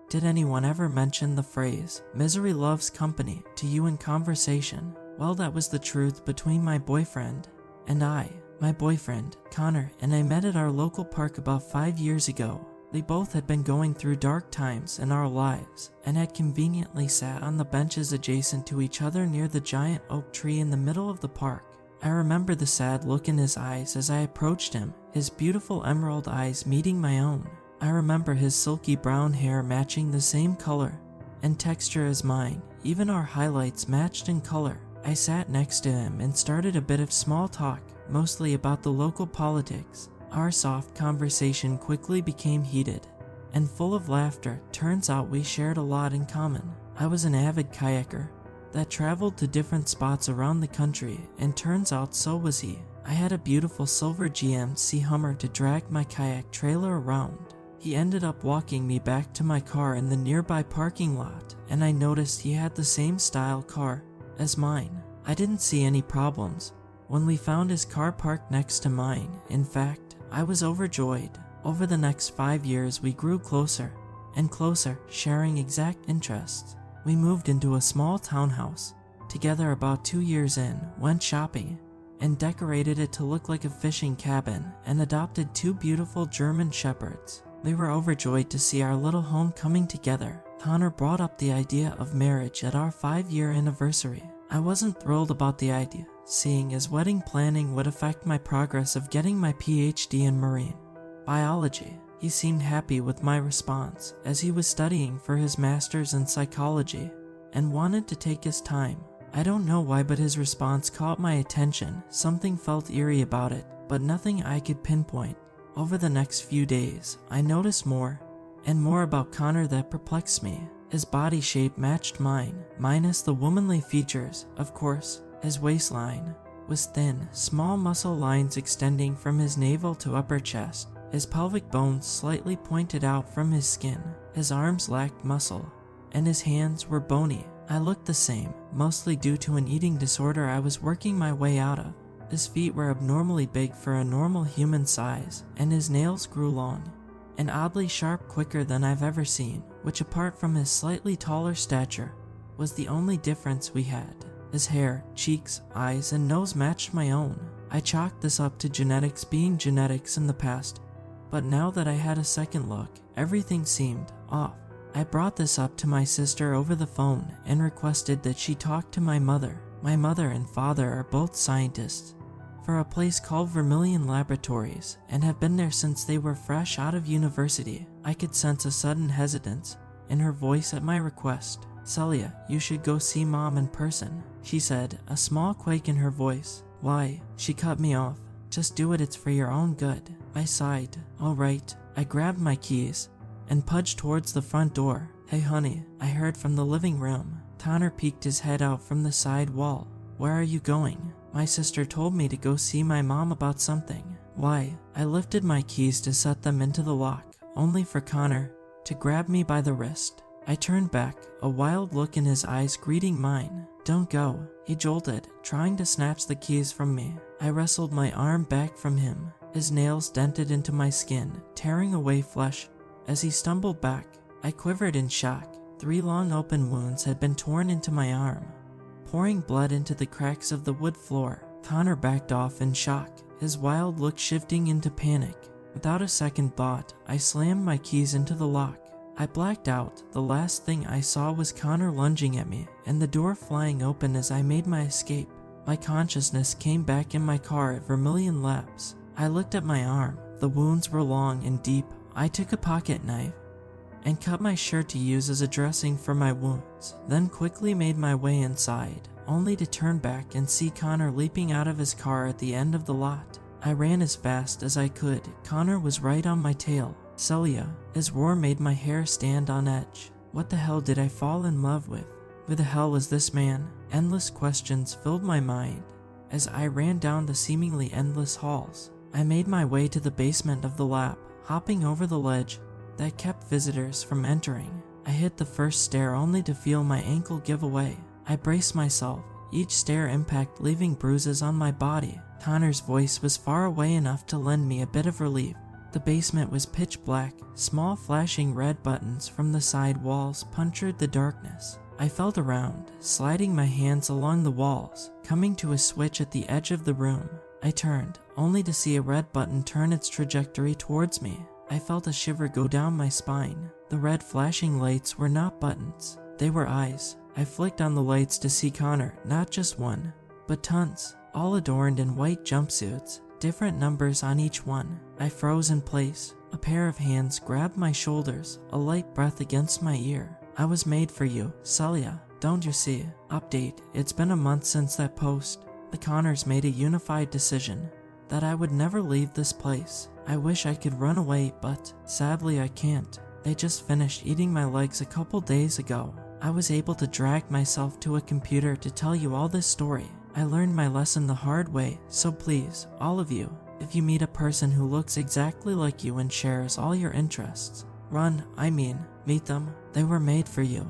Did anyone ever mention the phrase, misery loves company, to you in conversation? Well, that was the truth between my boyfriend and I. My boyfriend, Connor, and I met at our local park about 5 years ago. We both had been going through dark times in our lives and had conveniently sat on the benches adjacent to each other near the giant oak tree in the middle of the park. I remember the sad look in his eyes as I approached him, his beautiful emerald eyes meeting my own. I remember his silky brown hair matching the same color and texture as mine. Even our highlights matched in color. I sat next to him and started a bit of small talk, mostly about the local politics. Our soft conversation quickly became heated and full of laughter. Turns out we shared a lot in common. I was an avid kayaker that traveled to different spots around the country, and turns out so was he. I had a beautiful silver GMC Hummer to drag my kayak trailer around. He ended up walking me back to my car in the nearby parking lot, and I noticed he had the same style car as mine. I didn't see any problems when we found his car parked next to mine. In fact, I was overjoyed. Over the next 5 years, we grew closer and closer, sharing exact interests. We moved into a small townhouse together about 2 years in, went shopping, and decorated it to look like a fishing cabin, and adopted 2 beautiful German shepherds. We were overjoyed to see our little home coming together. Connor brought up the idea of marriage at our 5-year anniversary. I wasn't thrilled about the idea, seeing as wedding planning would affect my progress of getting my PhD in marine biology. He seemed happy with my response, as he was studying for his master's in psychology and wanted to take his time. I don't know why, but his response caught my attention. Something felt eerie about it, but nothing I could pinpoint. Over the next few days, I noticed more and more about Connor that perplexed me. His body shape matched mine, minus the womanly features, of course. His waistline was thin, small muscle lines extending from his navel to upper chest. His pelvic bones slightly pointed out from his skin. His arms lacked muscle, and his hands were bony. I looked the same, mostly due to an eating disorder I was working my way out of. His feet were abnormally big for a normal human size, and his nails grew long and oddly sharp, quicker than I've ever seen, which, apart from his slightly taller stature, was the only difference we had. His hair, cheeks, eyes, and nose matched my own. I chalked this up to genetics being genetics in the past, but now that I had a second look, everything seemed off. I brought this up to my sister over the phone and requested that she talk to my mother. My mother and father are both scientists for a place called Vermilion Laboratories and have been there since they were fresh out of university. I could sense a sudden hesitance in her voice at my request. "Celia, you should go see Mom in person," she said, a small quake in her voice. "Why?" She cut me off. "Just do it, it's for your own good." I sighed. "All right." I grabbed my keys and pudged towards the front door. "Hey honey," I heard from the living room. Connor peeked his head out from the side wall. "Where are you going?" "My sister told me to go see my mom about something." "Why?" I lifted my keys to set them into the lock, only for Connor to grab me by the wrist. I turned back, a wild look in his eyes greeting mine. "Don't go," he jolted, trying to snatch the keys from me. I wrestled my arm back from him. His nails dented into my skin, tearing away flesh as he stumbled back. I quivered in shock. 3 long open wounds had been torn into my arm, pouring blood into the cracks of the wood floor. Connor backed off in shock, his wild look shifting into panic. Without a second thought, I slammed my keys into the lock. I blacked out. The last thing I saw was Connor lunging at me, and the door flying open as I made my escape. My consciousness came back in my car at Vermilion Labs. I looked at my arm. The wounds were long and deep. I took a pocket knife and cut my shirt to use as a dressing for my wounds, then quickly made my way inside, only to turn back and see Connor leaping out of his car at the end of the lot. I ran as fast as I could. Connor was right on my tail. "Celia." His roar made my hair stand on edge. What the hell did I fall in love with? Who the hell was this man? Endless questions filled my mind as I ran down the seemingly endless halls. I made my way to the basement of the lab, hopping over the ledge that kept visitors from entering. I hit the first stair only to feel my ankle give away. I braced myself, each stair impact leaving bruises on my body. Connor's voice was far away enough to lend me a bit of relief The basement was pitch black. Small flashing red buttons from the side walls punctured the darkness. I felt around, sliding my hands along the walls, coming to a switch at the edge of the room. I turned, only to see a red button turn its trajectory towards me. I felt a shiver go down my spine. The red flashing lights were not buttons. They were eyes. I flicked on the lights to see Connor, not just one, but tons, all adorned in white jumpsuits, different numbers on each one. I froze in place. A pair of hands grabbed my shoulders, a light breath against my ear. I was made for you, Celia. Don't you see? Update, it's been a month since that post. The Connors made a unified decision that I would never leave this place. I wish I could run away, but sadly I can't. They just finished eating my legs a couple days ago. I was able to drag myself to a computer to tell you all this story. I learned my lesson the hard way, so please, all of you, if you meet a person who looks exactly like you and shares all your interests, run, meet them. They were made for you.